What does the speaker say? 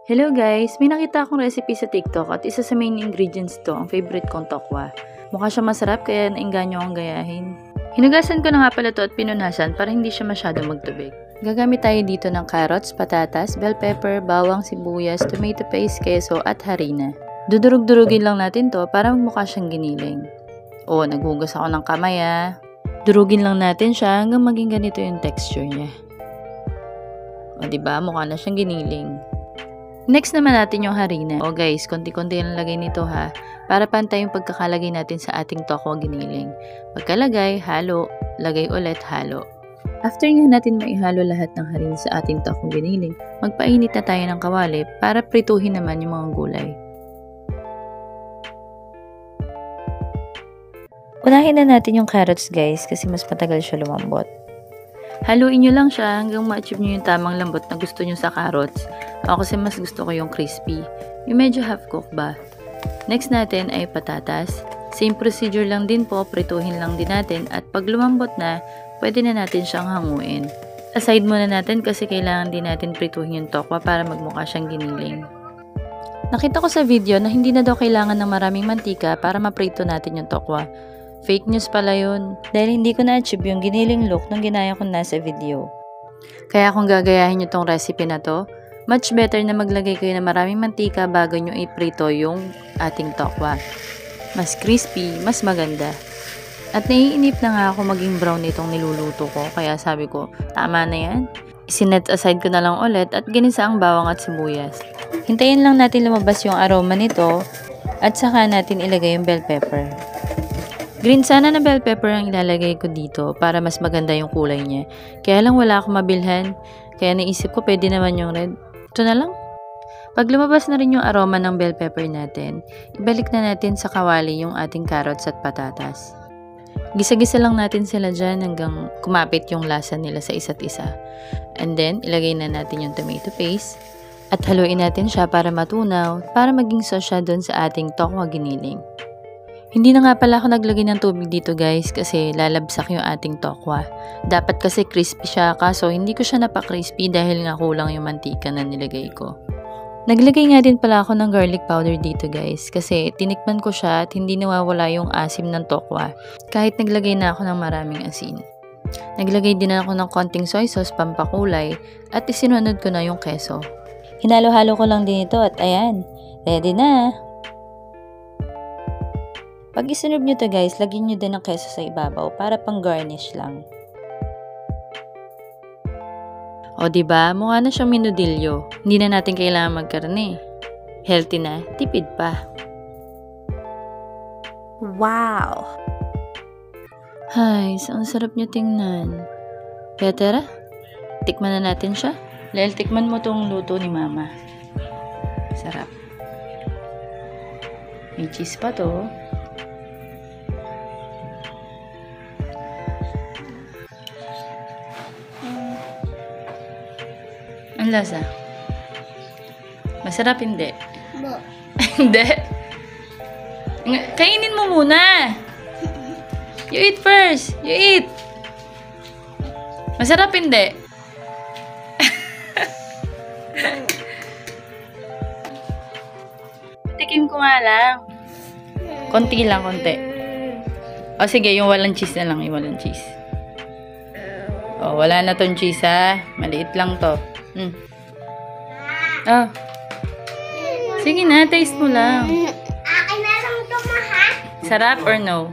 Hello guys! May nakita akong recipe sa TikTok at isa sa main ingredients to ang favorite kong tokwa. Mukha siya masarap kaya nainganyo akong gayahin. Hinugasan ko na nga pala to at pinunasan para hindi siya masyadong magtubig. Gagamit tayo dito ng carrots, patatas, bell pepper, bawang, sibuyas, tomato paste, keso at harina. Dudurug-durugin lang natin to para magmukha siyang giniling. O, naghugas ako ng kamay Durugin lang natin siya hanggang maging ganito yung texture niya. O diba, mukha na siyang giniling. Next naman natin yung harina. O guys, konti-konti lang lagay nito para pantay yung pagkakalagay natin sa ating tokwa giniling. Pagkalagay, halo, lagay ulit, halo. After nga natin maihalo lahat ng harina sa ating tokwa giniling, magpainit na tayo ng kawali para prituhin naman yung mga gulay. Unahin na natin yung carrots guys kasi mas matagal siya lumambot. Haluin nyo lang siya hanggang ma-achieve nyo yung tamang lambot na gusto nyo sa carrots. Ako kasi mas gusto ko yung crispy. Yung medyo half-cook ba. Next natin ay patatas. Same procedure lang din po, prituhin lang din natin at pag lumambot na, pwede na natin siyang hanguin. Aside muna natin kasi kailangan din natin prituhin yung tokwa para magmukha siyang giniling. Nakita ko sa video na hindi na daw kailangan ng maraming mantika para maprito natin yung tokwa. Fake news pala yun. Dahil hindi ko na-achieve yung giniling look nung ginaya ko nasa video. Kaya kung gagayahin nyo tong recipe na to, much better na maglagay kayo ng maraming mantika bago nyo iprito yung ating tokwa. Mas crispy, mas maganda. At naiinip na nga ako maging brown itong niluluto ko, kaya sabi ko, tama na yan. Isinet aside ko na lang ulit at ginisa ang bawang at sibuyas. Hintayin lang natin lumabas yung aroma nito at saka natin ilagay yung bell pepper. Green sana na bell pepper ang ilalagay ko dito para mas maganda yung kulay niya. Kaya lang wala akong mabilhan, kaya naisip ko pwede naman yung red. Ito na lang. Pag lumabas na rin yung aroma ng bell pepper natin, ibalik na natin sa kawali yung ating carrots at patatas. Gisa-gisa lang natin sila dyan hanggang kumapit yung lasa nila sa isa't isa. And then, ilagay na natin yung tomato paste at haluin natin siya para matunaw, para maging sauce siya dun sa ating tokwa giniling. Hindi na nga pala ako naglagay ng tubig dito guys kasi lalabsak yung ating tokwa. Dapat kasi crispy siya kaso hindi ko siya napaka-crispy dahil nga kulang yung mantika na nilagay ko. Naglagay nga din pala ako ng garlic powder dito guys kasi tinikman ko siya at hindi nawawala yung asim ng tokwa kahit naglagay na ako ng maraming asin. Naglagay din ako ng konting soy sauce pampakulay at isinunod ko na yung keso. Hinalo-halo ko lang din ito at ayan, ready na! Pag isunog nyo to guys, lagyan nyo din ng keso sa ibabaw para pang garnish lang. O diba, mukha na siyang minudilyo. Hindi na natin kailangan magkarne. Healthy na, tipid pa. Wow! Ay, ang sarap niya tingnan. Kaya tara, tikman na natin siya. Lel, tikman mo tong luto ni mama. Sarap. May cheese pa to. Ang lasa? Masarap hindi? Hindi? Kainin mo muna! You eat first! You eat! Masarap hindi? Tikim ko nga lang. Konti lang, konti. O sige, yung walang cheese na lang, yung walang cheese. O, wala na tong cheese Maliit lang to. Oh. Sige na, taste mo lang. Akin na lang ito, ma, ha? Sarap or no?